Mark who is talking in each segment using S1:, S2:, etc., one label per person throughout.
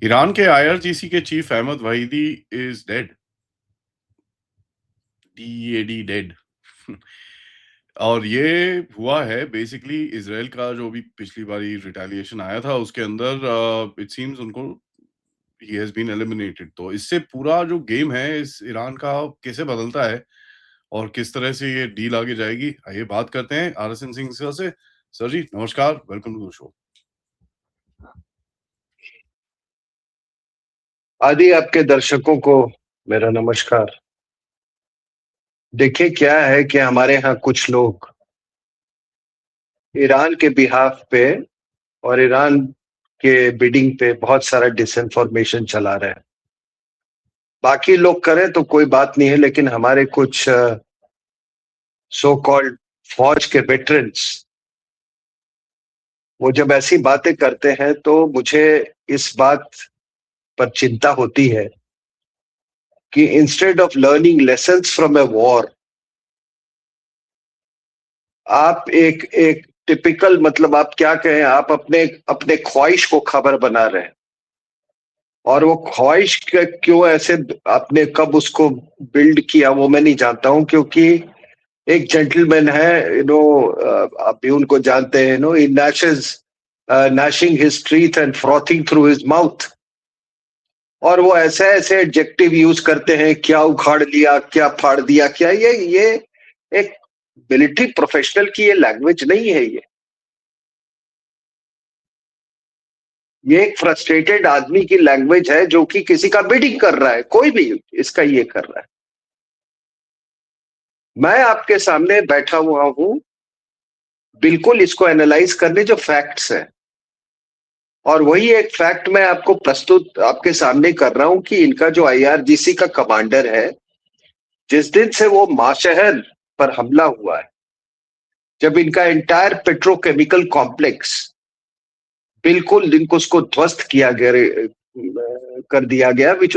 S1: Iran के IRGC के chief Ahmad Vahidi is dead. D E A D dead. और ये हुआ है बेसिकली इसराइल का जो भी पिछली बारी रिटेलिएशन आया था उसके अंदर इट सीम्स उनको ही हैज बीन एलिमिनेटेड। तो इससे पूरा जो गेम है इस ईरान का कैसे बदलता है और किस तरह से ये डील आगे जाएगी, आइए बात करते हैं आरएसएन सिंह सर से। सर जी नमस्कार, वेलकम टू द शो।
S2: आदि आपके दर्शकों को मेरा नमस्कार। देखिए क्या है कि हमारे यहाँ कुछ लोग ईरान के बिहाफ पे और ईरान के बिडिंग पे बहुत सारा डिसइंफॉर्मेशन चला रहे हैं। बाकी लोग करें तो कोई बात नहीं है, लेकिन हमारे कुछ सो कॉल्ड फौज के वेटरन्स वो जब ऐसी बातें करते हैं तो मुझे इस बात पर चिंता होती है कि instead of learning lessons from a war, आप एक एक टिपिकल, मतलब आप क्या कहें, आप अपने अपने ख्वाहिश को खबर बना रहे हैं। और वो ख्वाहिश क्यों ऐसे आपने कब उसको बिल्ड किया वो मैं नहीं जानता हूं, क्योंकि एक जेंटलमैन है, आप भी उनको जानते हैं, he gnashes gnashing his teeth and frothing through his mouth. और वो ऐसे ऐसे एडजेक्टिव यूज करते हैं, क्या उखाड़ लिया, क्या फाड़ दिया, क्या ये एक मिलिट्री प्रोफेशनल की ये लैंग्वेज नहीं है। ये एक फ्रस्ट्रेटेड आदमी की लैंग्वेज है जो कि किसी का बिडिंग कर रहा है, कोई भी इसका ये कर रहा है। मैं आपके सामने बैठा हुआ हूं बिल्कुल इसको एनालाइज करने, जो फैक्ट्स है, और वही एक फैक्ट मैं आपको प्रस्तुत आपके सामने कर रहा हूं कि इनका जो आईआरजीसी का कमांडर है, जिस दिन से वो माशहर पर हमला हुआ है, जब इनका एंटायर पेट्रोकेमिकल कॉम्प्लेक्स बिल्कुल इनको उसको ध्वस्त किया गया, कर दिया गया, which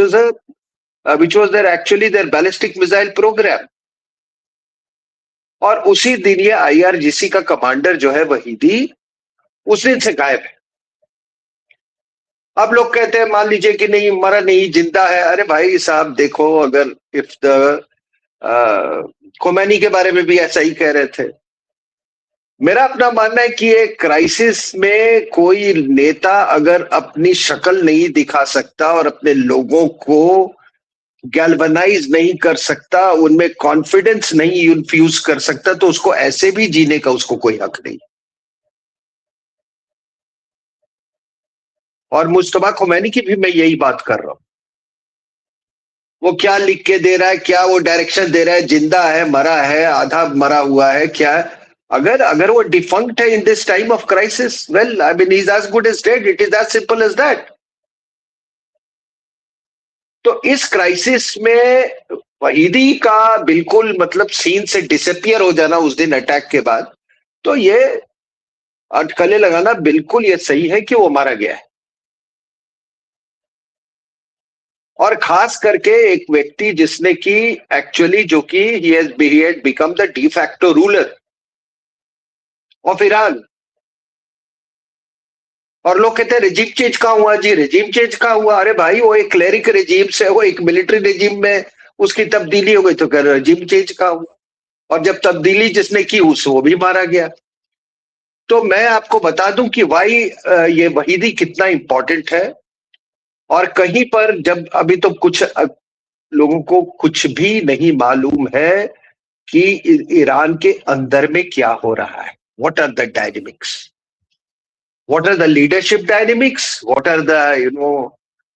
S2: was their actually their ballistic missile program। और उसी दिन ये आईआरजीसी का कमांडर जो है वहीदी उस दिन से गायब है। अब लोग कहते हैं मान लीजिए कि नहीं, मरा नहीं, जिंदा है। अरे भाई साहब देखो, अगर इफ द खोमैनी के बारे में भी ऐसा ही कह रहे थे। मेरा अपना मानना है कि एक क्राइसिस में कोई नेता अगर अपनी शक्ल नहीं दिखा सकता और अपने लोगों को गैल्वनाइज नहीं कर सकता, उनमें कॉन्फिडेंस नहीं इन्फ्यूज कर सकता, तो उसको ऐसे भी जीने का उसको कोई हक नहीं। और मुस्तफा खोमैनी की भी मैं यही बात कर रहा हूं। वो क्या लिख के दे रहा है, क्या वो डायरेक्शन दे रहा है, जिंदा है, मरा है, आधा मरा हुआ है, क्या है? अगर अगर वो डिफंक्ट है in this time of crisis, well I mean he is as good as dead. It is as simple as that. तो इस क्राइसिस में वहीदी का बिल्कुल मतलब सीन से डिसअपियर हो जाना उस दिन अटैक के बाद, तो ये अटकलें लगाना बिल्कुल ये सही है कि वो मारा गया है। और खास करके एक व्यक्ति जिसने कि एक्चुअली जो कि he had become the de facto ruler of Iran. और लोग कहते हैं रिजीम चेंज कहां हुआ जी, रिजीम चेंज कहां हुआ? अरे भाई वो एक क्लेरिक रिजीम से वो एक मिलिट्री रिजीम में उसकी तब्दीली हो गई, तो कह रहे रिजीम चेंज कहां हुआ? और जब तब्दीली जिसने की वो भी मारा गया। तो मैं आपको बता दूं कि भाई ये वहीदी कितना इंपॉर्टेंट है। और कहीं पर जब अभी तो कुछ लोगों को कुछ भी नहीं मालूम है कि ईरान के अंदर में क्या हो रहा है। What are the dynamics, what are the leadership dynamics, what are the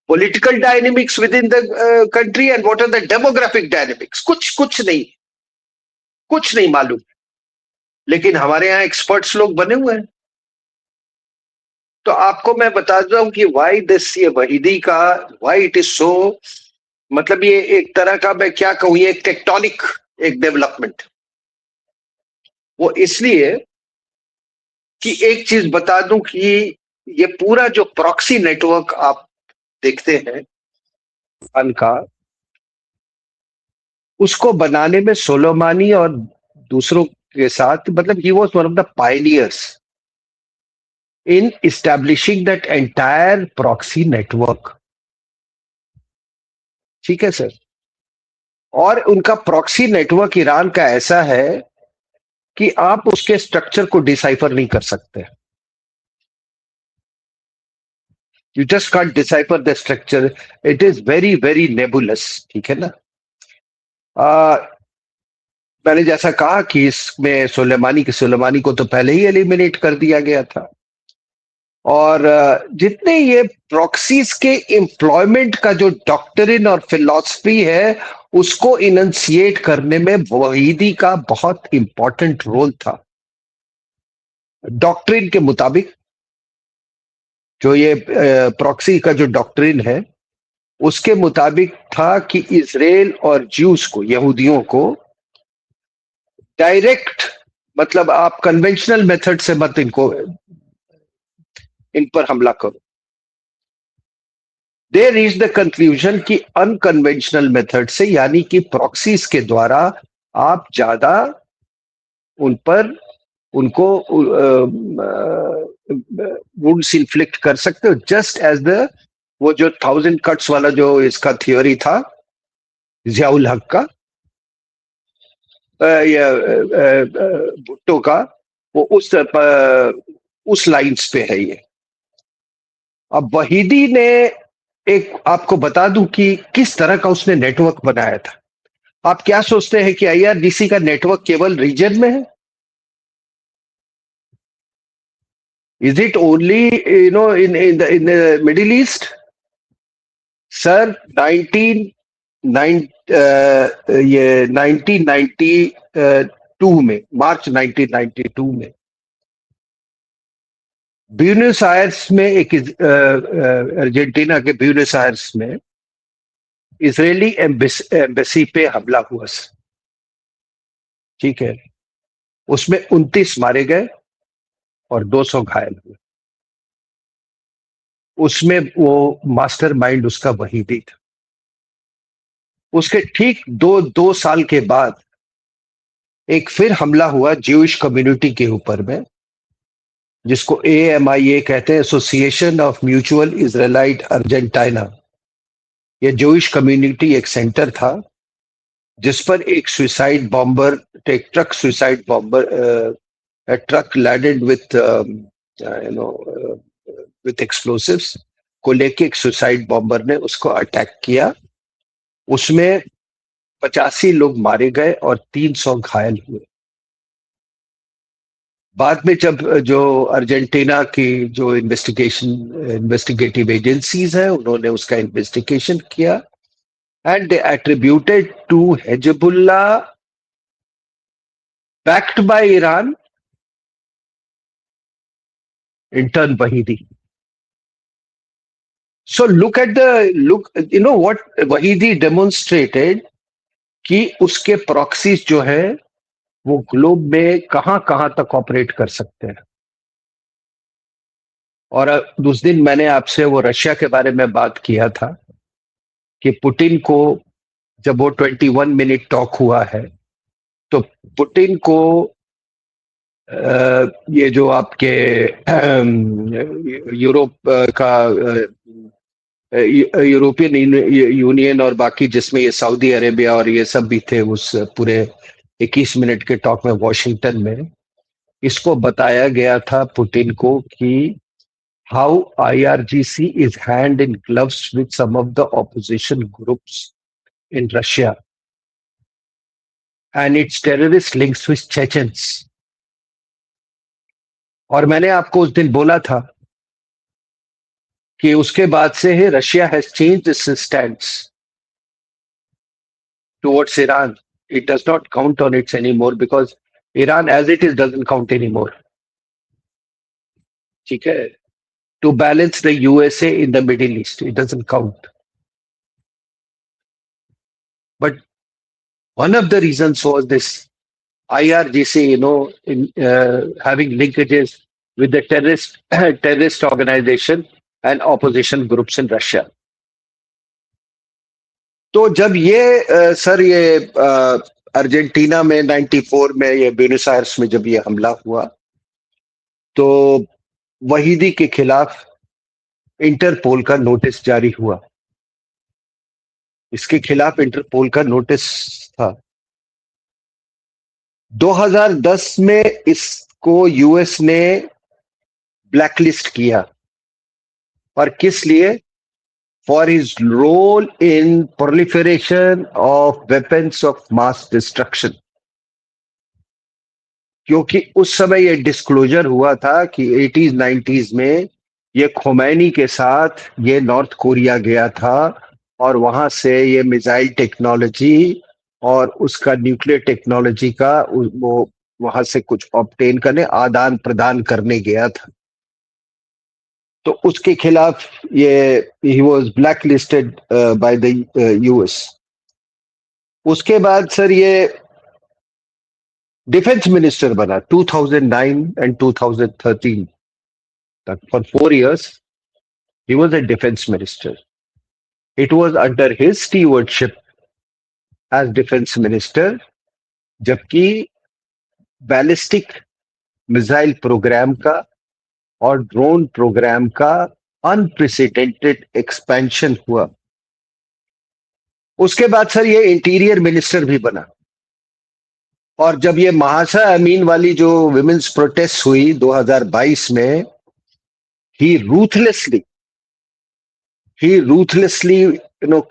S2: political dynamics within the country, and what are the demographic dynamics? कुछ नहीं मालूम। लेकिन हमारे यहाँ एक्सपर्ट्स लोग बने हुए हैं। तो आपको मैं बताता हूं कि वाई दिस, ये वहीदी का वाई इट इज सो, मतलब ये एक तरह का, मैं क्या कहूं, ये एक टेक्टोनिक एक डेवलपमेंट। वो इसलिए कि एक चीज बता दूं कि ये पूरा जो प्रॉक्सी नेटवर्क आप देखते हैं का, उसको बनाने में सोलोमानी और दूसरों के साथ, मतलब he was one of the pioneers. in establishing that entire proxy network. ठीक है सर। और उनका प्रॉक्सी नेटवर्क ईरान का ऐसा है कि आप उसके स्ट्रक्चर को डिसाइफर नहीं कर सकते। You just can't decipher the structure, it is very very नेबुलस। ठीक है ना। मैंने जैसा कहा कि इसमें सुलेमानी को तो पहले ही एलिमिनेट कर दिया गया था। और जितने ये प्रॉक्सीज के एम्प्लॉयमेंट का जो डॉक्ट्रिन और फिलॉसफी है उसको इनंसिएट करने में वहीदी का बहुत इंपॉर्टेंट रोल था। डॉक्ट्रिन के मुताबिक जो ये प्रॉक्सी का जो डॉक्ट्रिन है उसके मुताबिक था कि इजराइल और ज्यूस को, यहूदियों को डायरेक्ट, मतलब आप कन्वेंशनल मेथड से मत इन पर हमला करो। दे रीच द कंक्लूजन कि अनकन्वेंशनल मेथड से, यानी कि प्रॉक्सीज के द्वारा आप ज्यादा उनको वुंड्स इन्फ्लिक्ट कर सकते हो, जस्ट एज द वो जो 1000 कट्स वाला जो इसका थियोरी था जियाउल हक का, भुट्टो का, वो उस लाइंस पे है ये। अब वहीदी ने एक आपको बता दूं कि किस तरह का उसने नेटवर्क बनाया था। आप क्या सोचते हैं कि आईआरजीसी का नेटवर्क केवल रीजन में है? Is it only in the middle east? Sir 1992 में, मार्च 1992 में ब्यूनस आयर्स में अर्जेंटीना के ब्यूनस आयर्स में इजरायली एम्बेसी पे हमला हुआ। ठीक है। उसमें 29 मारे गए और 200 घायल हुए। उसमें वो मास्टरमाइंड उसका वहीदी था। उसके ठीक दो साल के बाद एक फिर हमला हुआ ज्यूइश कम्युनिटी के ऊपर में, जिसको AMIA कहते हैं, association of mutual Israelite Argentina. ये ज्यूइश कम्युनिटी एक सेंटर था जिस पर एक सुसाइड बॉम्बर, एक truck suicide bomber, truck laden with with explosives को लेके एक सुसाइड बॉम्बर ने उसको अटैक किया। उसमें 85 लोग मारे गए और 300 घायल हुए। बाद में जब जो अर्जेंटीना की जो इन्वेस्टिगेटिव एजेंसीज है उन्होंने उसका इन्वेस्टिगेशन किया and they attributed to Hezbollah, backed by Iran, in turn Wahidi. So look, you know what Wahidi demonstrated कि उसके प्रॉक्सीज जो है वो ग्लोब में कहां तक ऑपरेट कर सकते हैं। और उस दिन मैंने आपसे वो रशिया के बारे में बात किया था कि पुतिन को जब वो 21 मिनट टॉक हुआ है तो पुतिन को ये जो आपके यूरोप का यूरोपियन यूनियन और बाकी जिसमें ये सऊदी अरेबिया और ये सब भी थे उस पूरे 21 मिनट के टॉक में वॉशिंगटन में, इसको बताया गया था पुतिन को कि how IRGC is hand in gloves with some of the opposition groups in Russia and its terrorist links with Chechens. और मैंने आपको उस दिन बोला था कि उसके बाद से ही Russia has changed its stance towards Iran. It does not count on it anymore because Iran as it is doesn't count anymore. ठीक है। To balance the USA in the Middle East, it doesn't count. But one of the reasons was this IRGC, you know, having linkages with the terrorist organization and opposition groups in Russia. तो जब ये sir ये Argentina में 94 में ये Buenos Aires में जब ये हमला हुआ तो वहीदी के खिलाफ इंटरपोल का नोटिस जारी हुआ। इसके खिलाफ इंटरपोल का नोटिस था। 2010 में इसको यूएस ने ब्लैकलिस्ट किया। और किस लिए? For his role in proliferation of weapons of mass destruction. क्योंकि उस समय ये डिस्क्लोजर हुआ था कि 80s 90s में ये खोमैनी के साथ ये नॉर्थ कोरिया गया था और वहां से ये मिसाइल टेक्नोलॉजी और उसका न्यूक्लियर टेक्नोलॉजी का वो वहां से कुछ ऑब्टेन करने, आदान प्रदान करने गया था। तो उसके खिलाफ ये he was black listed by the US. उसके बाद सर ये डिफेंस मिनिस्टर बना 2009 एंड 2013 तक। For 4 years he was a defense minister. It was under his stewardship as defense minister, जबकि बैलिस्टिक मिसाइल प्रोग्राम का और ड्रोन प्रोग्राम का unprecedented expansion हुआ। उसके बाद सर ये इंटीरियर मिनिस्टर भी बना। और जब ये महासा अमीन वाली जो विमेन्स प्रोटेस्ट हुई 2022 में, he ruthlessly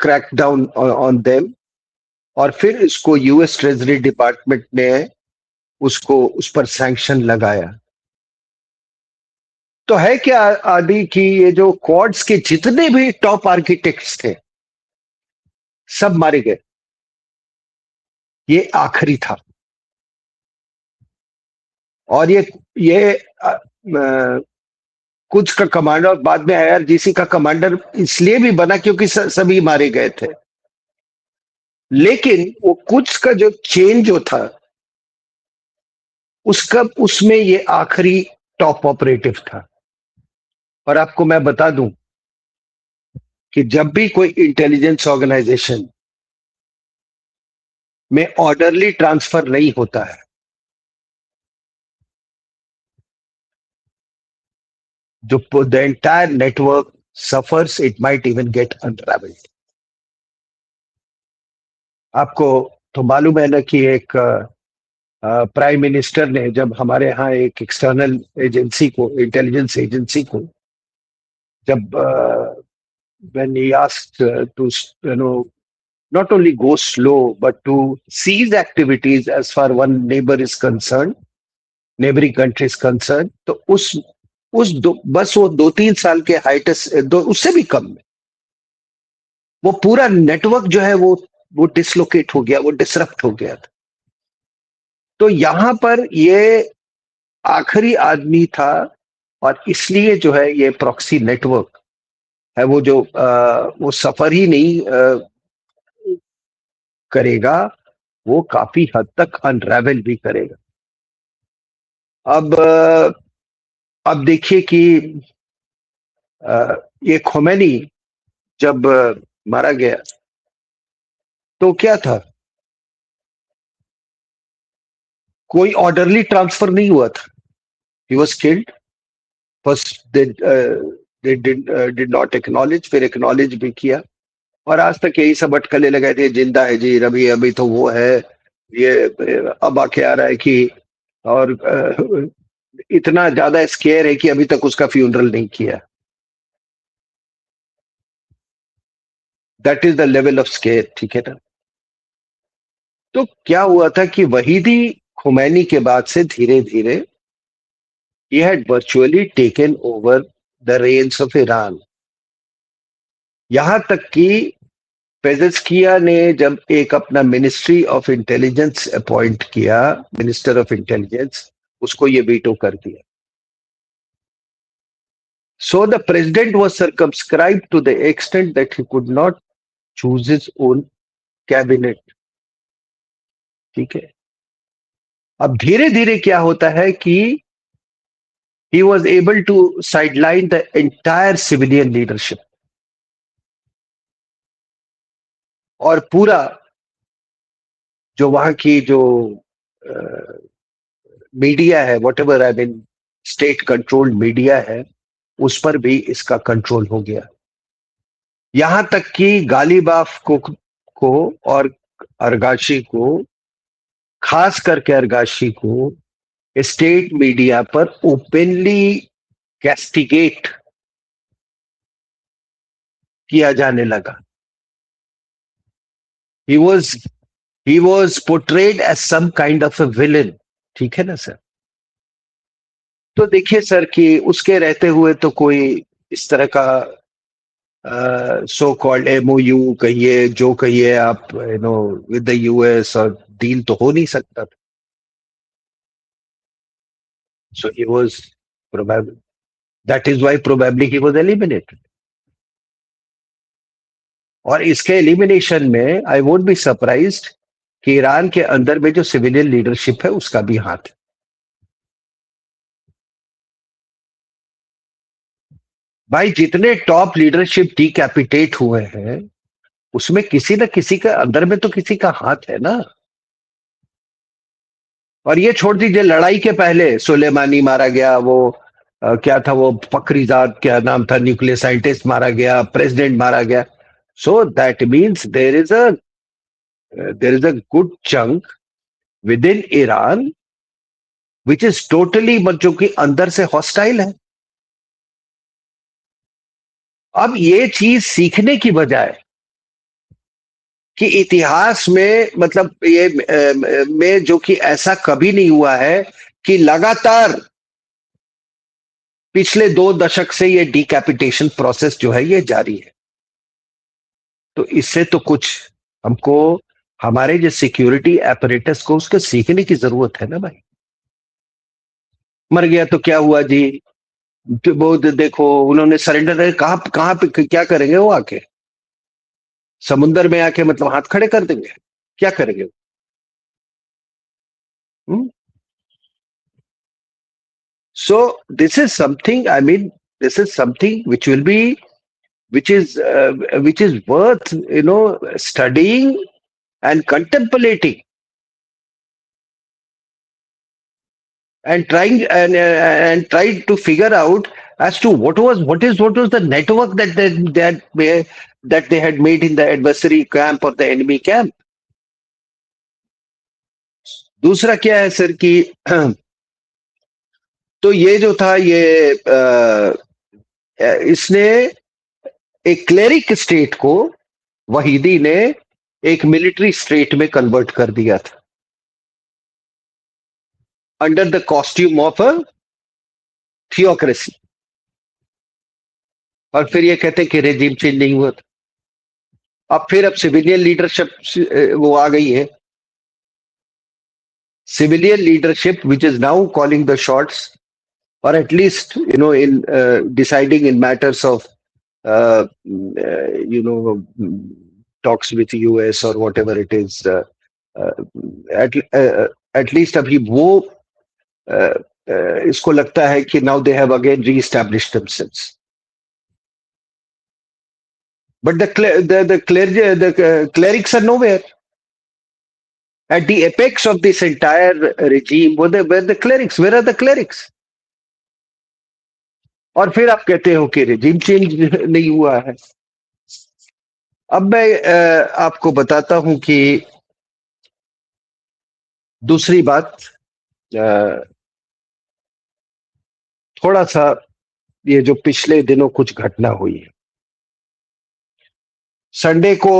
S2: cracked down on them। और फिर इसको यूएस ट्रेजरी डिपार्टमेंट ने उसको उस पर सैंक्शन लगाया। तो है क्या आदि कि ये जो क्वाड्स के जितने भी टॉप आर्किटेक्ट्स थे सब मारे गए। ये आखिरी था। और ये कुछ का कमांडर बाद में आईआरजीसी का कमांडर इसलिए भी बना क्योंकि सभी मारे गए थे। लेकिन वो कुछ का जो चेंज जो था उसमें ये आखिरी टॉप ऑपरेटिव था। और आपको मैं बता दूं कि जब भी कोई इंटेलिजेंस ऑर्गेनाइजेशन में ऑर्डरली ट्रांसफर नहीं होता है, the entire network suffers, it might even get unraveled। आपको तो मालूम है ना कि एक प्राइम मिनिस्टर ने जब हमारे यहाँ एक एक्सटर्नल एजेंसी को, इंटेलिजेंस एजेंसी को, जब when he asked to not only go slow but to cease activities as far one neighbor is concerned, neighboring country is concerned, तो बस वो 2-3 साल के हाइटस, उससे भी कम में वो पूरा नेटवर्क जो है वो डिसलोकेट हो गया, वो डिसरप्ट हो गया था। तो यहां पर ये आखिरी आदमी था। और इसलिए जो है ये प्रॉक्सी नेटवर्क है वो सफर ही नहीं करेगा, वो काफी हद तक अनरेवल भी करेगा। अब देखिए कि ये खोमेनी जब मारा गया तो क्या था? कोई ऑर्डरली ट्रांसफर नहीं हुआ था। He was killed first, they did not acknowledge, फिर एक्नॉलेज भी किया। और आज तक यही सब अटकलें लगाए थे, जिंदा है जी, अभी तो वो है, ये अब आके आ रहा है कि, और इतना ज्यादा स्केयर है कि अभी तक उसका फ्यूनरल नहीं किया। That is the level of square, ठीक है ना। तो क्या हुआ था कि वहीदी खुमैनी के बाद से धीरे धीरे he had virtually taken over the reins of Iran। यहां तक कि पेजेस्किया ने जब एक अपना मिनिस्ट्री ऑफ इंटेलिजेंस अपॉइंट किया, मिनिस्टर ऑफ इंटेलिजेंस, उसको ये वीटो कर दिया। So the president was circumscribed to the extent that he could not choose his own cabinet। ठीक है। अब धीरे धीरे क्या होता है कि he was able to sideline the entire civilian leadership। और पूरा जो वहां की जो मीडिया है, what ever, I mean state controlled media है, उस पर भी इसका कंट्रोल हो गया। यहां तक कि गालिबाफ को और अरगाशी को, खास करके अरगाशी को, स्टेट मीडिया पर ओपनली कैस्टिगेट किया जाने लगा। He was portrayed as some kind of a villain. ठीक है ना सर? तो देखिए सर कि उसके रहते हुए तो कोई इस तरह का सो कॉल्ड MOU कहिए, जो कहिए आप, विद द US, और डील तो हो नहीं सकता था। So he was probably, that is why probably he was eliminated. और इसके एलिमिनेशन में आई वोंट बी सरप्राइज्ड कि ईरान के अंदर में जो सिविलियन लीडरशिप है उसका भी हाथ है। भाई जितने टॉप लीडरशिप डिकैपिटेट हुए हैं उसमें किसी न किसी का अंदर में तो किसी का हाथ है ना। और ये छोड़ दीजिए, लड़ाई के पहले सुलेमानी मारा गया, वो क्या था वो फखरीजाद, क्या नाम था, न्यूक्लियर साइंटिस्ट मारा गया, प्रेसिडेंट मारा गया। So that means there is a good chunk with in Iran which is totally, जो कि अंदर से हॉस्टाइल है। अब ये चीज सीखने की बजाय कि इतिहास में, मतलब ये में जो कि ऐसा कभी नहीं हुआ है कि लगातार पिछले 2 दशक से ये डिकैपिटेशन प्रोसेस जो है ये जारी है। तो इससे तो कुछ हमको, हमारे जो सिक्योरिटी एपरेटस को, उसके सीखने की जरूरत है ना भाई। मर गया तो क्या हुआ जी, तो वो देखो उन्होंने सरेंडर, कहां कहां पे क्या करेंगे वो आके? समुंदर में आके मतलब हाथ खड़े कर देंगे? क्या करेंगे? So this is something, I mean, this is something which will be, which is worth studying and contemplating and try to figure out as to what was the network that they had made in the adversary camp or the enemy camp. दूसरा क्या है sir कि तो ये जो था ये इसने एक क्लेरिक स्टेट को, वहीदी ने एक मिलिट्री स्टेट में कन्वर्ट कर दिया था under the costume of a theocracy. और फिर ये कहते हैं कि रेजिम चेंज नहीं हुआ था। अब सिविलियन लीडरशिप वो आ गई है, civilian leadership which is now calling the shots, or at least in deciding in matters of talks with US or whatever it is, at least अभी वो इसको लगता है कि now they have again re-established themselves. But the clerics are nowhere. At the apex of this entire regime were the clerics. Where are the clerics? और फिर आप कहते हो कि रेजिम चेंज नहीं हुआ है। अब मैं आपको बताता हूं कि दूसरी बात, थोड़ा सा ये जो पिछले दिनों कुछ घटना हुई है। संडे को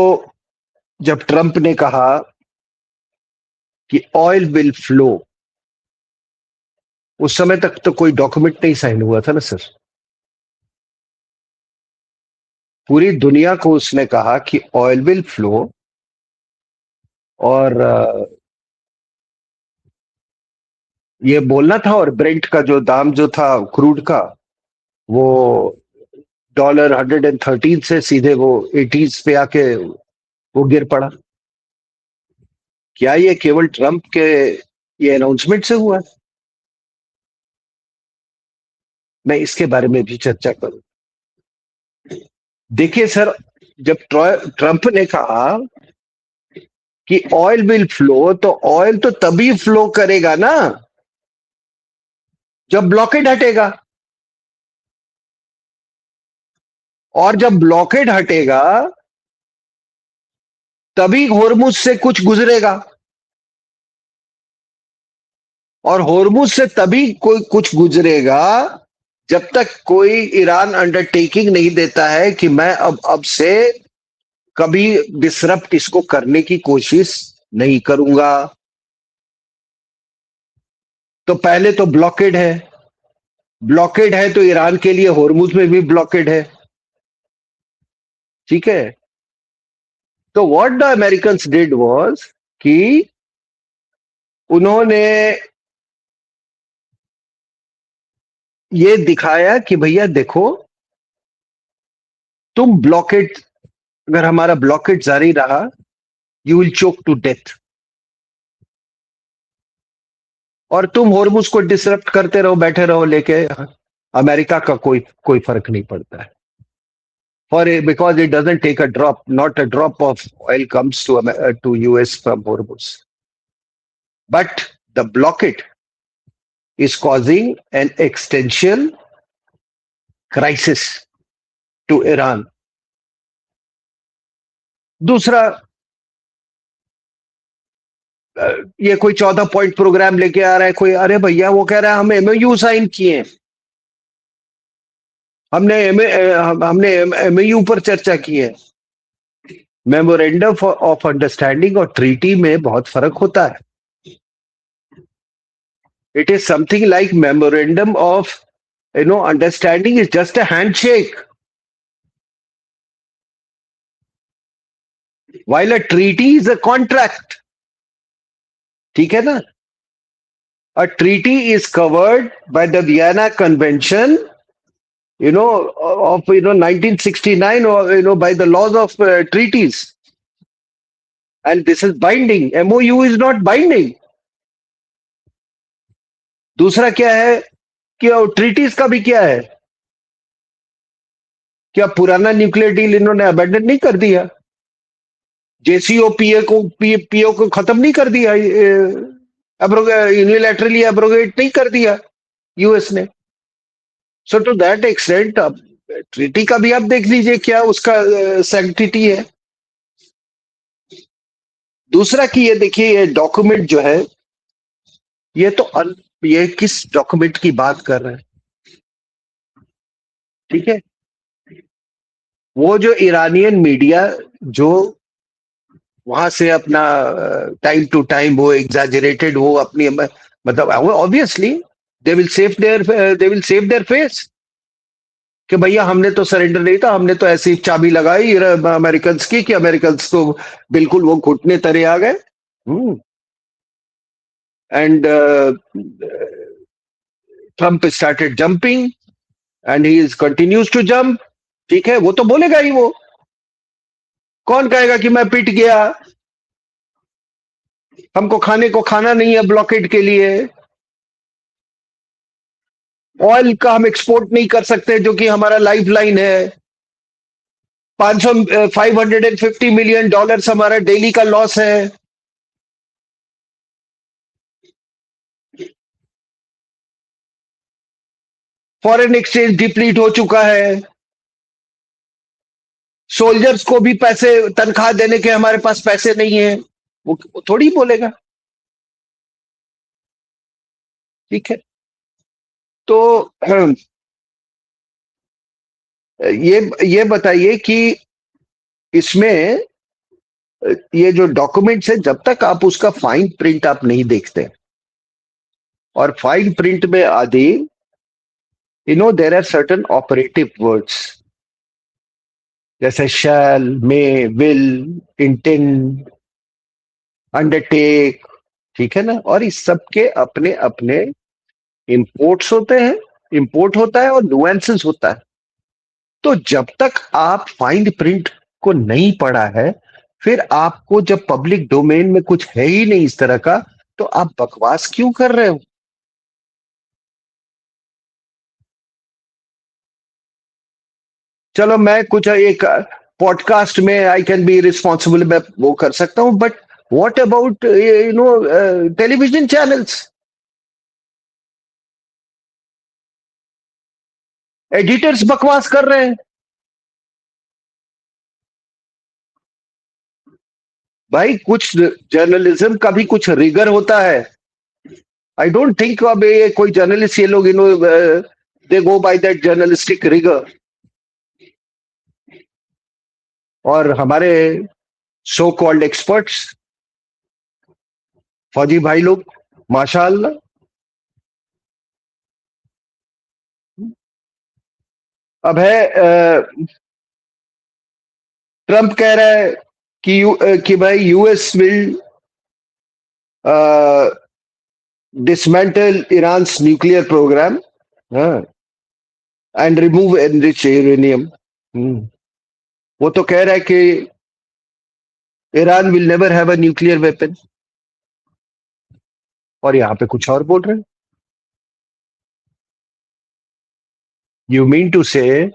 S2: जब ट्रंप ने कहा कि ऑयल विल फ्लो, उस समय तक तो कोई डॉक्यूमेंट नहीं साइन हुआ था ना सर। पूरी दुनिया को उसने कहा कि ऑयल विल फ्लो, और ये बोलना था। और ब्रेंट का जो दाम जो था क्रूड का, वो $113 से सीधे वो 80s पे आके वो गिर पड़ा। क्या ये केवल ट्रंप के ये अनाउंसमेंट से हुआ? मैं इसके बारे में भी चर्चा करूं। देखिए सर, जब ट्रंप ने कहा कि ऑयल विल फ्लो, तो ऑयल तो तभी फ्लो करेगा ना जब ब्लॉकेड हटेगा, और जब ब्लॉकेड हटेगा तभी होर्मुज से कुछ गुजरेगा, और होर्मुज से तभी कोई कुछ गुजरेगा जब तक कोई ईरान अंडरटेकिंग नहीं देता है कि मैं अब से कभी डिसरप्ट इसको करने की कोशिश नहीं करूंगा। तो पहले तो ब्लॉकेड है तो ईरान के लिए होर्मुज में भी ब्लॉकेड है, ठीक है। तो what the Americans did was कि उन्होंने ये दिखाया कि भैया देखो, तुम ब्लॉकेड, अगर हमारा ब्लॉकेड जारी रहा, you will choke to death, और तुम होर्मुज को डिसरप्ट करते रहो, बैठे रहो लेके, अमेरिका का कोई फर्क नहीं पड़ता है। For because it doesn't take a drop, not a drop of oil comes to US from Hormuz, but the blockade is causing an existential crisis to Iran. दूसरा, ये कोई 14 पॉइंट प्रोग्राम लेके आ रहा है कोई, अरे भैया वो कह रहा है हम एमओयू साइन किए, हमने एमओयू पर चर्चा की है। मेमोरेंडम ऑफ अंडरस्टैंडिंग और ट्रीटी में बहुत फर्क होता है। It is something like memorandum of understanding is just a handshake, while a treaty is a contract, ठीक है ना। A treaty is covered by the Vienna Convention, of 1969, or by the laws of treaties, and this is binding. MOU is not binding. दूसरा क्या है कि treaties का भी क्या है, क्या पुराना न्यूक्लियर डील इन्होंने अबेंडन नहीं कर दिया, पीओ को खत्म नहीं कर दिया, यूनिलैटरली एब्रोगेट नहीं कर दिया यूएस ने। सो टू दैट एक्सटेंट अब ट्रीटी का भी आप देख लीजिए क्या उसका सैंक्टिटी है। दूसरा कि ये देखिए, ये डॉक्यूमेंट जो है, ये तो ये किस डॉक्यूमेंट की बात कर रहे हैं, ठीक है। वो जो ईरानियन मीडिया जो वहां से अपना टाइम टू टाइम वो एग्जैजरेटेड, वो अपनी मतलब obviously they will save their face कि भैया हमने तो सरेंडर नहीं था, हमने तो ऐसी चाबी लगाई अमेरिकन की कि अमेरिकन तो बिल्कुल वो घुटने तरे आ गए। And Trump started jumping and he is continues to jump, ठीक है। वो तो बोलेगा ही, वो कौन कहेगा कि मैं पिट गया, हमको खाने को खाना नहीं है ब्लॉकेड के लिए, ऑयल का हम एक्सपोर्ट नहीं कर सकते जो कि हमारा लाइफ लाइन है, 550 मिलियन डॉलर्स हमारा डेली का लॉस है। फॉरेन एक्सचेंज डिप्लीट हो चुका है, सोल्जर्स को भी पैसे तनख्वाह देने के हमारे पास पैसे नहीं है, वो थोड़ी बोलेगा, ठीक है। तो ये बताइए कि इसमें ये जो डॉक्यूमेंट्स है, जब तक आप उसका फाइन प्रिंट आप नहीं देखते, और फाइन प्रिंट में आदि there are certain operative words जैसे shall, may, will, intend, undertake, ठीक है ना। और इस सब के अपने अपने इंपोर्ट्स होते हैं, इंपोर्ट होता है और नुएंसेस होता है। तो जब तक आप फाइन प्रिंट को नहीं पढ़ा है, फिर आपको जब पब्लिक डोमेन में कुछ है ही नहीं इस तरह का, तो आप बकवास क्यों कर रहे हो। चलो मैं कुछ एक पॉडकास्ट में आई कैन बी रिस्पॉन्सिबल, मैं वो कर सकता हूं, but what about television channels, editors बकवास कर रहे हैं। भाई कुछ जर्नलिज्म का भी कुछ रिगर होता है। आई डोंट थिंक अब ये कोई जर्नलिस्ट, ये लोग दे गो बाय दैट जर्नलिस्टिक रिगर। और हमारे सो कॉल्ड एक्सपर्ट्स, फौजी भाई लोग, माशाअल्लाह। अब है ट्रंप कह रहा है कि भाई US will dismantle Iran's nuclear program and remove enriched uranium. वो तो कह रहा है कि Iran will never have a nuclear weapon, और यहां पे कुछ और बोल रहे हैं। यू मीन टू से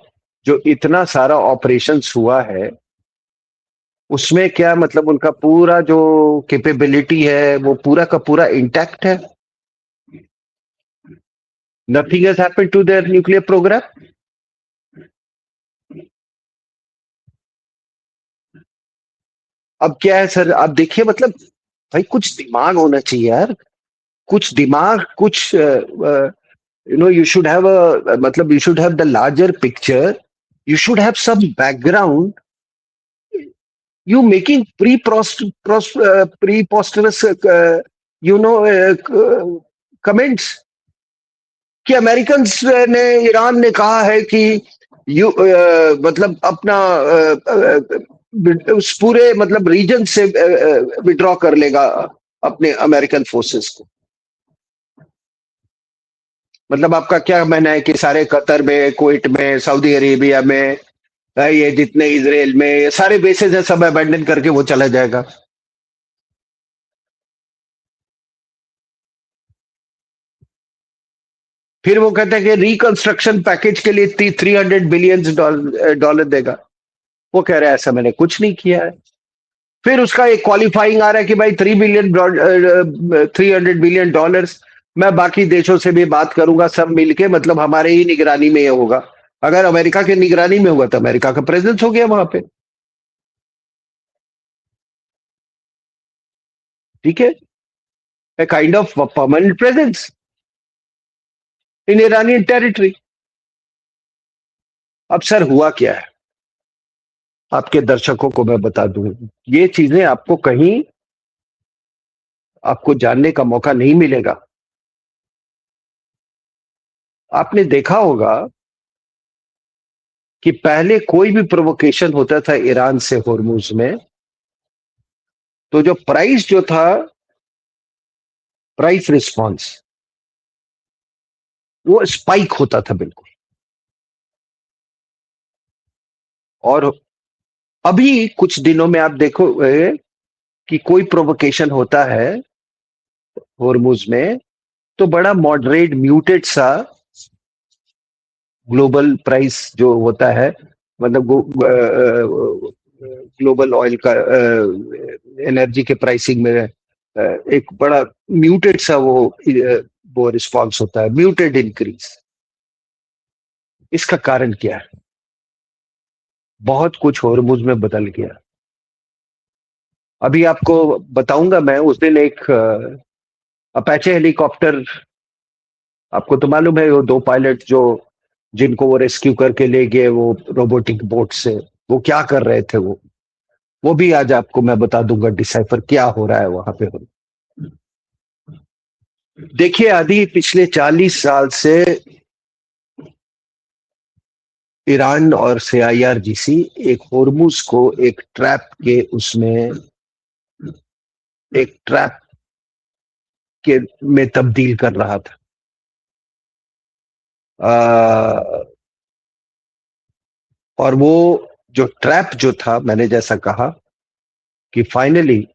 S2: जो इतना सारा ऑपरेशंस हुआ है उसमें क्या मतलब उनका पूरा जो कैपेबिलिटी है वो पूरा का पूरा इंटैक्ट है? Nothing has happened to their nuclear programme. अब क्या है सर, आप देखिए, मतलब भाई कुछ दिमाग होना चाहिए यार, कुछ दिमाग, कुछ you should have a मतलब you should have the larger picture, you should have some background. You making preposterous comments कि अमेरिकन ने, ईरान ने कहा है कि मतलब अपना उस पूरे मतलब रीजन से विड्रॉ कर लेगा अपने अमेरिकन फोर्सेस को। मतलब आपका क्या मानना है कि सारे कतर में, कुवैत में, सऊदी अरेबिया में, ये जितने इजराइल में ये सारे बेसेस हैं सब अबैंडन करके वो चला जाएगा? फिर वो कहते हैं कि रिकंस्ट्रक्शन पैकेज के लिए $300 बिलियन देगा। वो कह रहा है ऐसा मैंने कुछ नहीं किया है। फिर उसका एक क्वालिफाइंग आ रहा है कि भाई $300 बिलियन मैं बाकी देशों से भी बात करूंगा, सब मिलके, मतलब हमारे ही निगरानी में ये होगा। अगर अमेरिका के निगरानी में होगा तो अमेरिका का प्रेजेंस हो गया वहां पे, ठीक है, a kind of permanent presence in Iranian territory. अब सर हुआ क्या है, आपके दर्शकों को मैं बता दूं, ये चीजें आपको कहीं आपको जानने का मौका नहीं मिलेगा। आपने देखा होगा कि पहले कोई भी प्रोवोकेशन होता था ईरान से होर्मुज में, तो जो प्राइस जो था, प्राइस रिस्पांस, वो स्पाइक होता था बिल्कुल। और अभी कुछ दिनों में आप देखो कि कोई प्रोवोकेशन होता है होर्मुज में तो बड़ा मॉडरेट म्यूटेड सा ग्लोबल प्राइस जो होता है, मतलब ग्लोबल ऑयल का एनर्जी के प्राइसिंग में एक बड़ा म्यूटेड सा वो रिस्पांस होता है, म्यूटेड इंक्रीज। इसका कारण क्या है? बहुत कुछ होर्मुज में बदल गया। अभी आपको बताऊंगा मैं, उस दिन एक अपाचे हेलीकॉप्टर, आपको तो मालूम है वो 2 पायलट जो जिनको वो रेस्क्यू करके ले गए वो रोबोटिक बोट से, वो क्या कर रहे थे, वो भी आज आपको मैं बता दूंगा डिसाइफर क्या हो रहा है वहां पे। देखिए आदि, पिछले 40 साल से ईरान और IRGC एक होर्मुज को एक ट्रैप के उसमें, एक ट्रैप के में तब्दील कर रहा था। और वो जो ट्रैप जो था, मैंने जैसा कहा कि फाइनली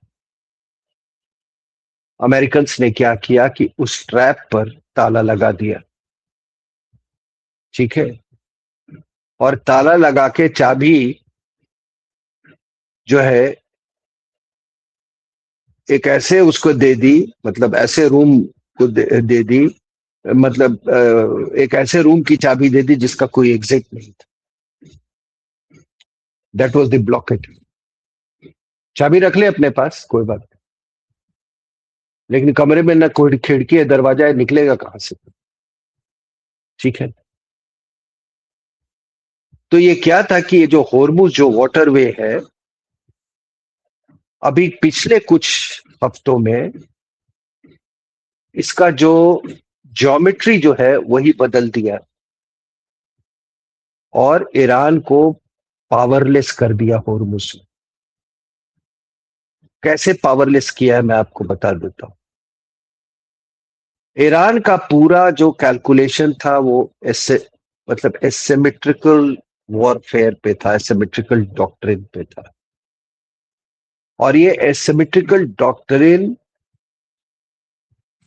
S2: अमेरिकन ने क्या किया कि उस ट्रैप पर ताला लगा दिया, ठीक है, और ताला लगा के चाबी जो है एक ऐसे उसको दे दी, मतलब ऐसे रूम को दे दी मतलब एक ऐसे रूम की चाबी दे दी जिसका कोई एग्जिट नहीं था। That was the blockade. चाबी रख ले अपने पास, कोई बात नहीं, लेकिन कमरे में ना कोई खिड़की है दरवाजा है, निकलेगा कहां से? ठीक है। तो ये क्या था कि ये जो होर्मुज जो वाटरवे है, अभी पिछले कुछ हफ्तों में इसका जो ज्योमेट्री जो है वही बदल दिया और ईरान को पावरलेस कर दिया होर्मुज में। कैसे पावरलेस किया है मैं आपको बता देता हूं। ईरान का पूरा जो कैलकुलेशन था वो ऐसे मतलब एसिमेट्रिकल वॉरफेयर पे था, एसिमेट्रिकल डॉक्ट्रिन पे था। और ये एसिमेट्रिकल डॉक्ट्रिन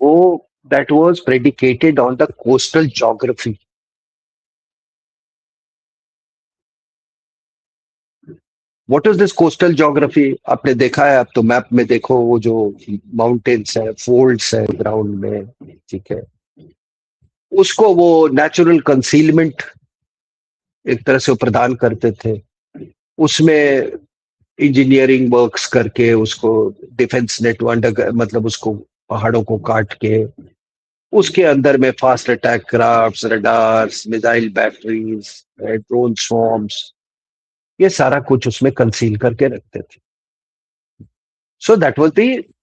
S2: वो that was predicated on the coastal geography. What is this coastal geography? आपने देखा है, आप तो मैप में देखो, वो जो माउंटेन्स है, फोल्ड्स है ग्राउंड में, ठीक है, उसको वो नेचुरल कंसीलमेंट एक तरह से वो प्रदान करते थे। उसमें इंजीनियरिंग वर्क्स करके उसको डिफेंस नेट अंडर मतलब उसको पहाड़ों को काट के उसके अंदर में fast attack crafts, radars, missile batteries, drone swarms, ये सारा कुछ उसमें कंसील करके रखते थे। So that was the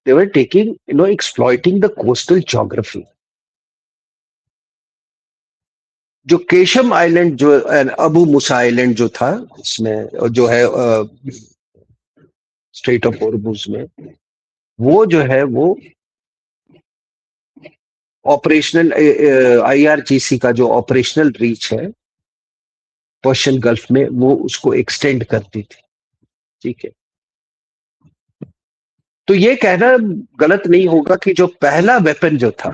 S2: they were taking exploiting the coastal geography. जो केशम आइलैंड जो अबू मूसा आइलैंड जो था इसमें जो है स्ट्रेट ऑफ हॉर्मुज में, वो जो है वो ऑपरेशनल आईआरजीसी का जो ऑपरेशनल रीच है पर्शियन गल्फ में, वो उसको एक्सटेंड करती थी। ठीक है। तो ये कहना गलत नहीं होगा कि जो पहला वेपन जो था,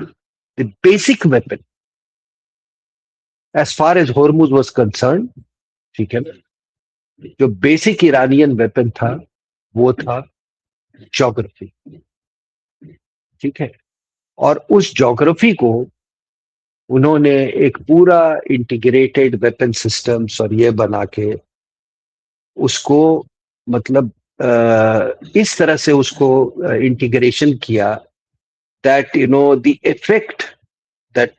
S2: the basic weapon as far as Hormuz was concern, ठीक है ना, जो बेसिक ईरानियन वेपन था वो था ज्योग्राफी। ठीक है। और उस ज्योग्राफी को उन्होंने एक पूरा इंटीग्रेटेड वेपन सिस्टम्स और ये बना के उसको मतलब इस तरह से उसको इंटीग्रेशन किया that the effect that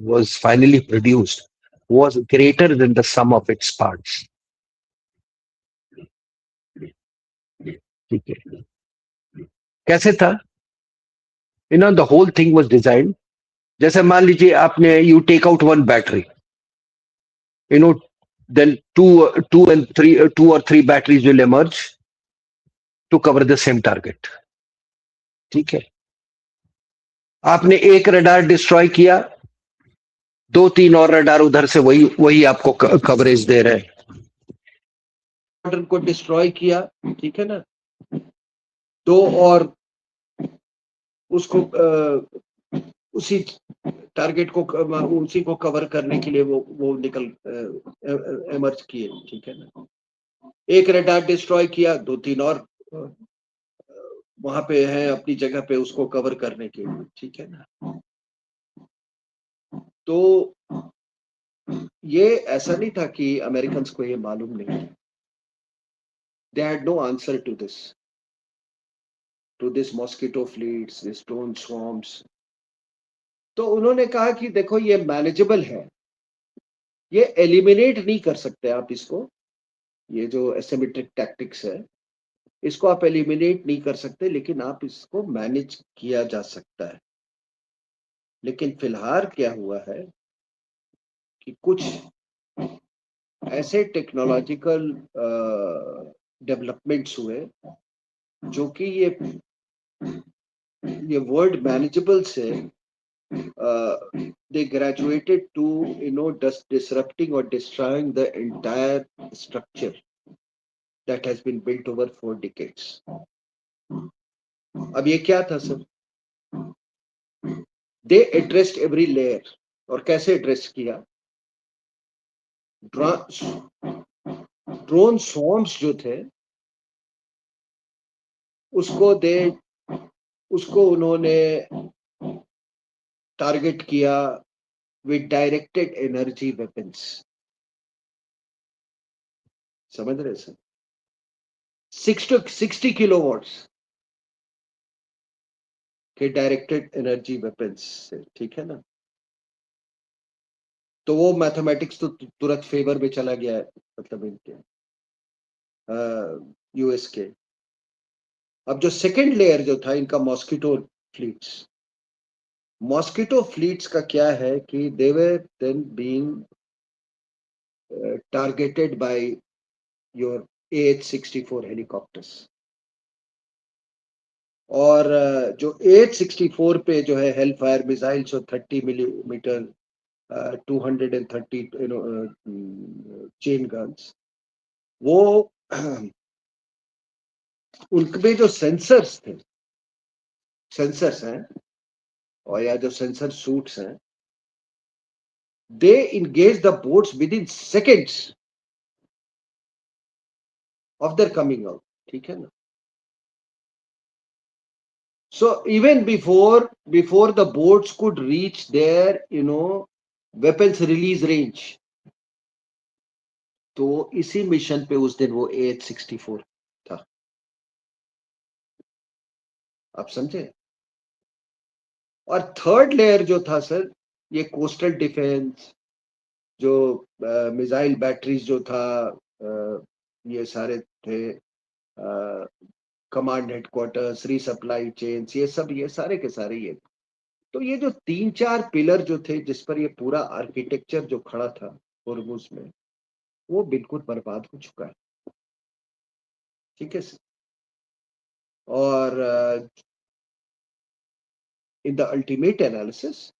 S2: was finally produced was greater than the sum of its parts. ठीक है। कैसे था? The whole thing was design, जैसे मान लीजिए आपने you take out one battery, then two or three batteries will emerge to cover the same target. ठीक है। आपने एक रडार डिस्ट्रॉय किया, दो तीन और रडार उधर से वही वही आपको कवरेज दे रहे हैं। को डिस्ट्रॉय किया, ठीक है ना, दो और उसको उसी टारगेट को उसी को कवर करने के लिए वो निकल एमर्ज किए। ठीक है ना। एक रडार डिस्ट्रॉय किया, दो तीन और वहां पे है अपनी जगह पे उसको कवर करने के लिए। ठीक है ना। तो ये ऐसा नहीं था कि अमेरिकन को ये मालूम नहीं है। They had no answer to this mosquito fleets, this drone swarms. तो उन्होंने कहा कि देखो ये मैनेजेबल है, ये एलिमिनेट नहीं कर सकते आप इसको, ये जो एसिमेट्रिक टैक्टिक्स है इसको आप एलिमिनेट नहीं कर सकते, लेकिन आप इसको मैनेज किया जा सकता है। लेकिन फिलहाल क्या हुआ है कि कुछ ऐसे टेक्नोलॉजिकल डेवलपमेंट्स हुए जो कि ये वर्ड मैनेजेबल से they graduated to disrupting or destroying the entire structure that has been built over 4 decades. अब ये क्या था sir? They addressed every layer। और कैसे एड्रेस किया? ड्रोन स्वॉर्म्स जो थे उसको उन्होंने टारगेट किया with directed energy weapons. समझ रहे सर? 60 kilowatts के डायरेक्टेड एनर्जी वेपन्स से, ठीक है ना? तो वो मैथमेटिक्स तो तुरंत फेवर में चला गया है, मतलब इनके यूएस के। अब जो सेकंड लेयर जो था इनका मॉस्किटो फ्लीट्स का क्या है कि they were then being targeted by your AH-64 helicopters. और जो AH-64 पे जो है हेल फायर मिसाइल्स जो 30 मिलीमीटर 230 चेन गन्स, वो उनमें जो सेंसर्स हैं और या जो सेंसर सूट्स हैं, दे engage the boats within seconds of their coming out, ठीक है ना? So even before the boats could reach their weapons release range, तो इसी मिशन पे उस दिन वो AH-64 था, आप समझे? और थर्ड लेयर जो था सर, ये कोस्टल डिफेंस, जो मिसाइल बैटरीज जो था, ये सारे थे, कमांड हेडक्वार्टर्स, रीसप्लाई चेन्स, ये सारे के सारे ये। तो ये जो 3-4 पिलर जो थे जिस पर ये पूरा आर्किटेक्चर जो खड़ा था होर्मुज में, वो बिल्कुल बर्बाद हो चुका है, ठीक है सर? और इन द अल्टीमेट एनालिसिस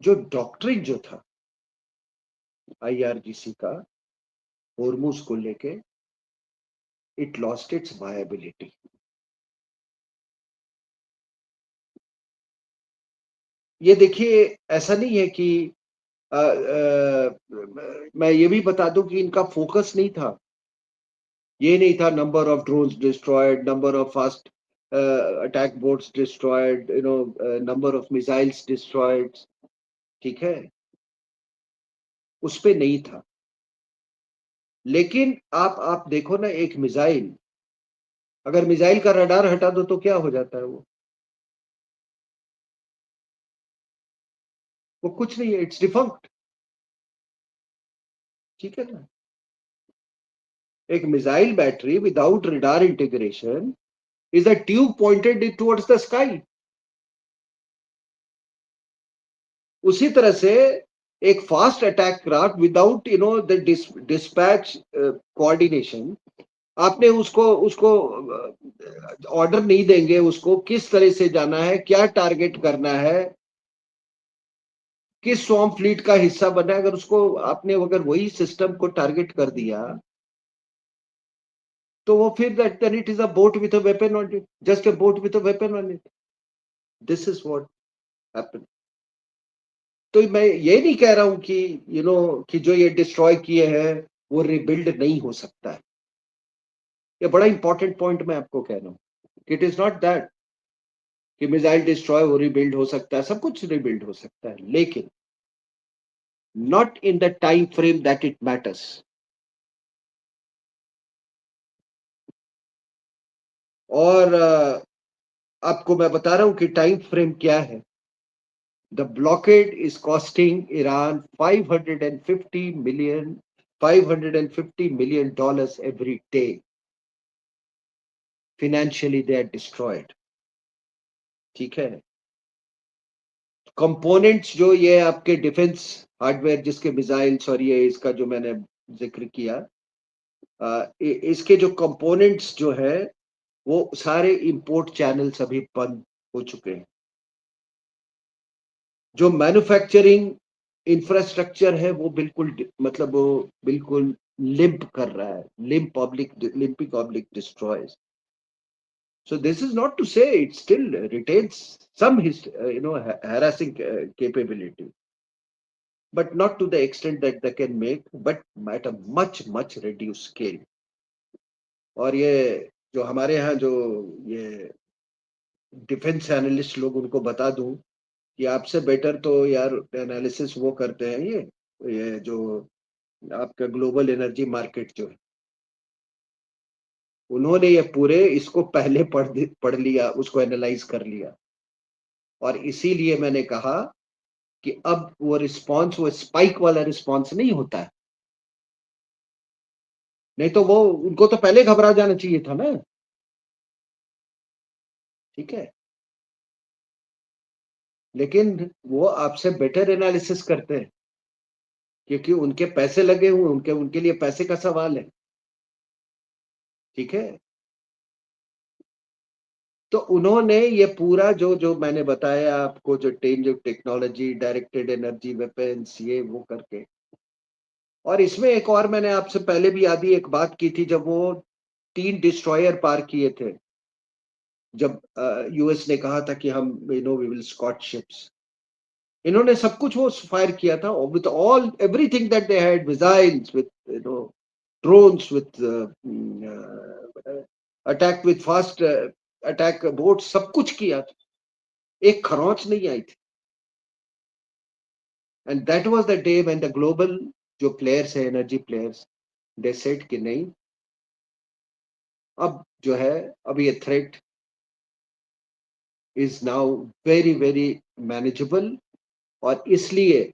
S2: जो डॉक्ट्रिन जो था IRGC का होर्मुज को लेके, इट लॉस्ट इट्स वायबिलिटी। ये देखिए, ऐसा नहीं है कि मैं ये भी बता दूं कि इनका फोकस नहीं था, ये नहीं था number of drones destroyed, number of fast attack boats destroyed, number of missiles destroyed, ठीक है, उस पे नहीं था। लेकिन आप देखो ना, एक मिसाइल, अगर मिसाइल का रडार हटा दो तो क्या हो जाता है? वो कुछ नहीं है, इट्स डिफंक्ट, ठीक है ना? एक missile battery without radar integration is a tube pointed towards the sky. उसी तरह से एक fast attack craft without the dispatch coordination, आपने उसको ऑर्डर नहीं देंगे उसको किस तरह से जाना है, क्या टारगेट करना है, किस स्वॉर्म फ्लीट का हिस्सा बनना है, अगर उसको आपने अगर वही सिस्टम को टारगेट कर दिया, तो वो फिर then it is a boat with a weapon on it, just a boat with a weapon on it. This is what happened. तो मैं ये नहीं कह रहा हूं कि कि जो ये डिस्ट्रॉय किए हैं वो रिबिल्ड नहीं हो सकता है। ये बड़ा इंपॉर्टेंट पॉइंट मैं आपको कह रहा हूं। इट इज नॉट दैट कि मिसाइल डिस्ट्रॉय हो रिबिल्ड हो सकता है, सब कुछ रिबिल्ड हो सकता है, लेकिन not in the time frame that it matters. और आपको मैं बता रहा हूं कि टाइम फ्रेम क्या है। The blockade is costing Iran 550 million dollars every day. Financially, they are destroyed. ठीक है? कंपोनेंट्स जो ये आपके डिफेंस हार्डवेयर, जिसके मिसाइल्स और ये इसका जो मैंने जिक्र किया, इसके जो कंपोनेंट्स जो है वो सारे इंपोर्ट चैनल्स अभी बंद हो चुके हैं। जो मैन्युफैक्चरिंग इंफ्रास्ट्रक्चर है वो बिल्कुल मतलब वो बिल्कुल लिम्प कर रहा है, लिम्पिक ऑब्लिक डिस्ट्रॉयज। So this is not to say it still retains some harassing capability, but not to the extent that they can make, but at a much reduced scale. और ये जो हमारे यहाँ जो ये डिफेंस एनालिस्ट लोग, उनको बता दूं कि आपसे बेटर तो यार एनालिसिस वो करते हैं ये जो आपका ग्लोबल एनर्जी मार्केट जो है, उन्होंने ये पूरे इसको पहले पढ़ लिया, उसको एनालाइज कर लिया, और इसीलिए मैंने कहा कि अब वो रिस्पॉन्स, वो स्पाइक वाला रिस्पॉन्स नहीं होता है। नहीं तो वो उनको तो पहले घबरा जाना चाहिए था ना। ठीक है, लेकिन वो आपसे बेटर एनालिसिस करते हैं, क्योंकि उनके पैसे लगे हुए, उनके उनके लिए पैसे का सवाल है। ठीक है, तो उन्होंने ये पूरा जो जो मैंने बताया आपको, जो change of technology, directed energy weapons, ये वो करके, और इसमें एक और मैंने आपसे पहले भी आधी एक बात की थी, जब वो 3 डिस्ट्रॉयर पार किए थे, जब यूएस ने कहा था कि हम वी विल स्कॉट शिप्स, इन्होंने सब कुछ वो फायर किया था with all everything that they had, missiles with drones, with attack with fast attack boat, सब कुछ किया था, एक खरोंच नहीं आई थी। And that was the day when the global जो प्लेयर्स है, एनर्जी प्लेयर्स, दे सेड कि नहीं, अब जो है, अब ये threat is now very very manageable, और इसलिए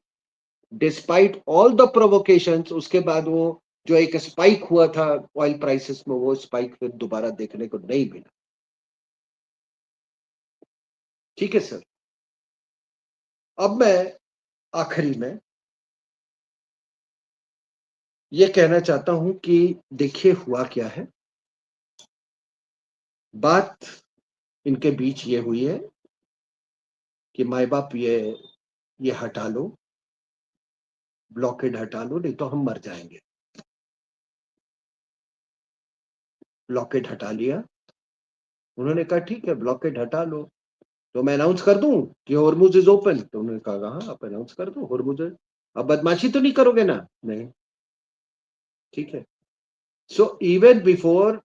S2: डिस्पाइट ऑल द प्रोवोकेशंस, उसके बाद वो जो एक स्पाइक हुआ था ऑयल प्राइसेस में, वो स्पाइक फिर दोबारा देखने को नहीं मिला। ठीक है सर, अब मैं आखिरी में ये कहना चाहता हूं कि देखिए हुआ क्या है, बात इनके बीच ये हुई है कि माए बाप ये हटा लो, ब्लॉकेड हटा लो, नहीं तो हम मर जाएंगे। ब्लॉकेड हटा लिया, उन्होंने कहा ठीक है ब्लॉकेड हटा लो, तो मैं अनाउंस कर दूं कि हॉर्मुज इज ओपन, तो उन्होंने कहा हाँ आप अनाउंस कर दो हॉर्मुज, अब बदमाशी तो नहीं करोगे ना? नहीं। ठीक है, सो इवन बिफोर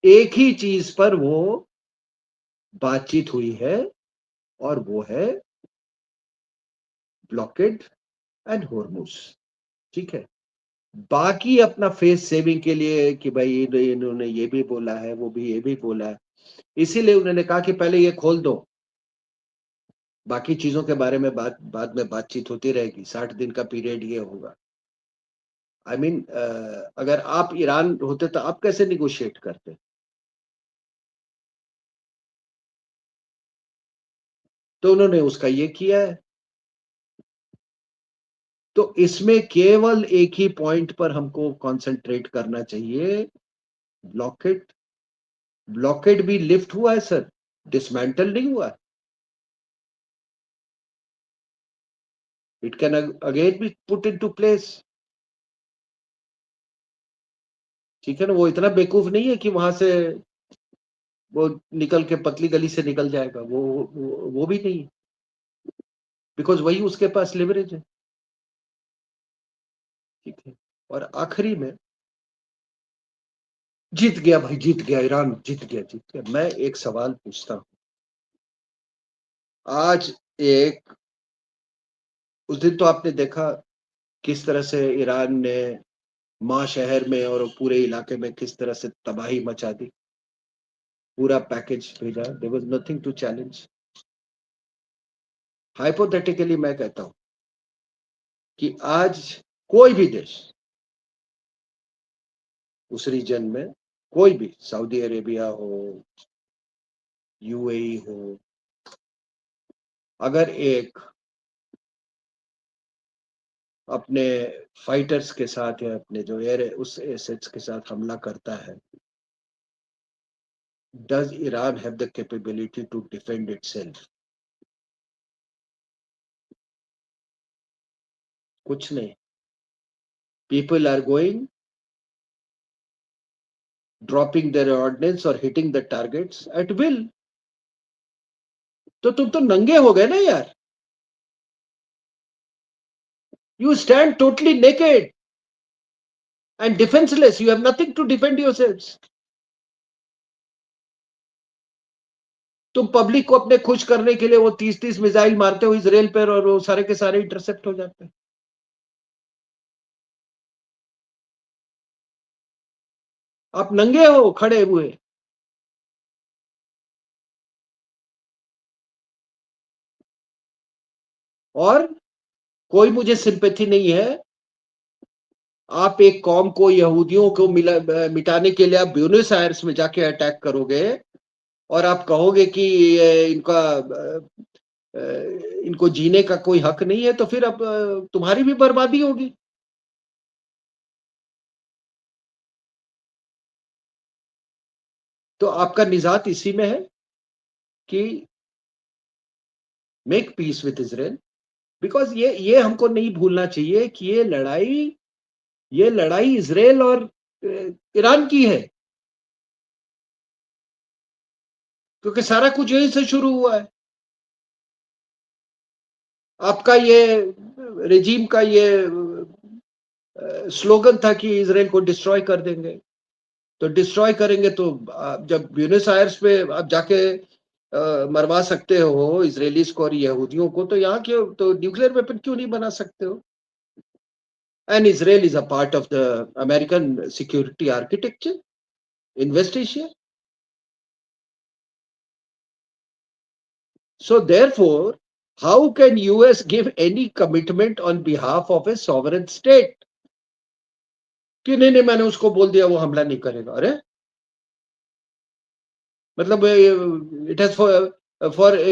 S2: एक ही चीज पर वो बातचीत हुई है, और वो है ब्लॉकेड एंड हॉर्मुज। ठीक है, बाकी अपना फेस सेविंग के लिए कि भाई इन्होंने ये भी बोला है, वो भी ये भी बोला है, इसीलिए उन्होंने कहा कि पहले ये खोल दो, बाकी चीजों के बारे में बाद में बातचीत होती रहेगी, 60 दिन का पीरियड ये होगा। आई मीन अगर आप ईरान होते तो आप कैसे निगोशिएट करते? तो उन्होंने उसका ये किया है। तो इसमें केवल एक ही पॉइंट पर हमको कंसंट्रेट करना चाहिए, ब्लॉकेड। ब्लॉकेड भी लिफ्ट हुआ है सर, डिसमेंटल नहीं हुआ। It can again B put into place. ठीक है ना, वो इतना बेवकूफ नहीं है कि वहां से वो निकल के पतली गली से निकल जाएगा, वो भी नहीं, बिकॉज वही उसके पास लिवरेज है। ठीक है, और आखिरी में जीत गया भाई, जीत गया ईरान, जीत गया, जीत गया। मैं एक सवाल पूछता हूं, आज एक, उस दिन तो आपने देखा किस तरह से ईरान ने मां शहर में और पूरे इलाके में किस तरह से तबाही मचा दी, पूरा पैकेज भेजा, there was nothing to challenge. Hypothetically मैं कहता हूं कि आज कोई भी देश उस रीजन में, कोई भी, सऊदी अरेबिया हो, यूएई हो, अगर एक अपने फाइटर्स के साथ या अपने जो एयर उस एसेट्स के साथ हमला करता है, does Iran have the capability to defend itself? कुछ नहीं। People are going, dropping their ordnance और hitting the targets at will. तो तुम तो नंगे हो गए ना यार, you stand totally naked and defenseless, you have nothing to defend yourselves.
S3: तुम पब्लिक को अपने खुश करने के लिए वो 30-30 मिसाइल मारते हो इजराइल पर और वो सारे के सारे इंटरसेप्ट हो जाते हैं। आप नंगे हो खड़े हुए। और कोई मुझे सिंपैथी नहीं है। आप एक कौम को, यहूदियों को मिटाने के लिए आप ब्यूनस आयर्स में जाके अटैक करोगे और आप कहोगे कि इनको जीने का कोई हक नहीं है, तो फिर अब तुम्हारी भी बर्बादी होगी। तो आपका निजात इसी में है कि make peace with Israel, because ये हमको नहीं भूलना चाहिए कि ये लड़ाई इजराइल और ईरान की है, क्योंकि सारा कुछ यहीं से शुरू हुआ है। आपका ये रेजिम का ये स्लोगन था कि इजराइल को डिस्ट्रॉय कर देंगे, तो डिस्ट्रॉय करेंगे तो जब ब्यूनस आयर्स पे आप जाके मरवा सकते हो इजरायलीज को और यहूदियों को, तो यहाँ क्यों, तो न्यूक्लियर वेपन क्यों नहीं बना सकते हो? And Israel is a part of the American security architecture in West Asia. So therefore, how can US give any commitment on behalf of a sovereign state? कि नहीं मैंने उसको बोल दिया वो हमला नहीं करेगा। अरे मतलब it has for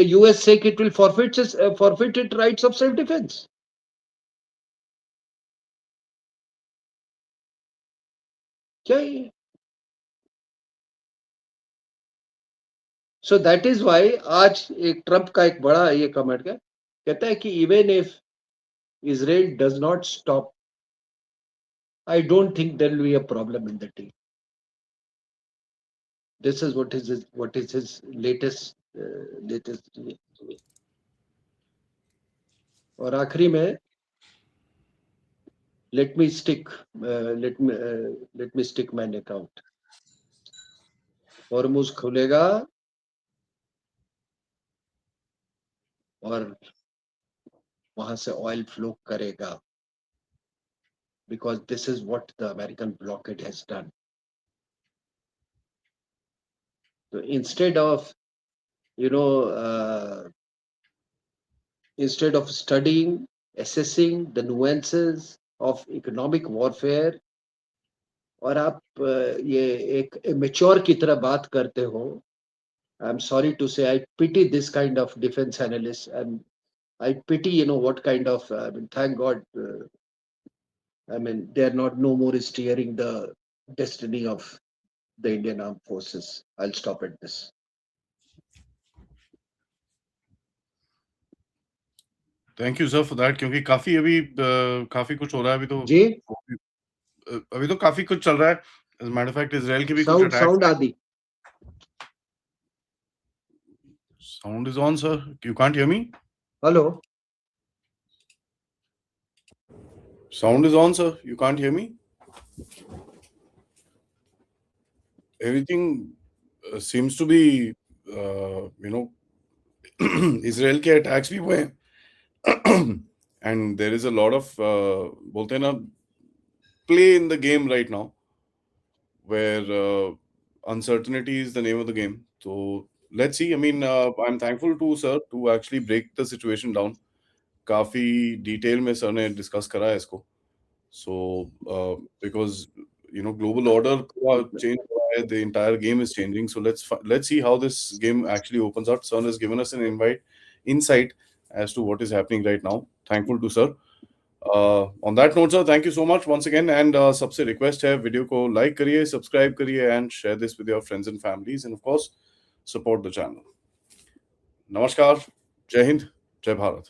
S3: US sake it will forfeit its rights of self defense. क्या ये? So that is why आज एक ट्रम्प का एक बड़ा ये कमेंट है, कहता है कि even if Israel does not stop, I don't think there will be a problem in the deal. This is what is his latest. और आखिरी में let me stick my neck out. Hormuz खुलेगा और वहां से ऑयल फ्लो करेगा, because this is what the American blockade has done. So instead of instead of studying, assessing the nuances of economic warfare, और आप ये एक मैच्योर की तरह बात करते हो, I'm sorry to say, I pity this kind of defense analysts, and I pity what kind of thank God they are not no more steering the destiny of the Indian Armed Forces. I'll stop at this.
S1: Thank you sir for that, क्योंकि काफी अभी काफी कुछ हो रहा है अभी तो
S3: जी
S1: अभी तो काफी कुछ चल रहा है। As matter of fact Israel के भी कुछ अटैक्स।
S3: साउंड आदि
S1: sound is on sir, you can't hear me?
S3: Hello
S1: sound is on sir, you can't hear me? Everything seems to be Israel के अटैक्स भी हुए हैं and there is a lot of बोलते हैं ना play in the game right now, where uncertainty is the name of the game. So let's see. I mean, I'm thankful to sir to actually break the situation down. काफी detail में sir ने discuss करा है इसको. So because global order change हुआ है, the entire game is changing. So let's see how this game actually opens up. Sir has given us an insight as to what is happening right now. Thankful to sir. On that note, sir, thank you so much once again. And सबसे request है, video को like करिए, subscribe करिए, and share this with your friends and families, and of course support the channel. नमस्कार, जय हिंद, जय भारत.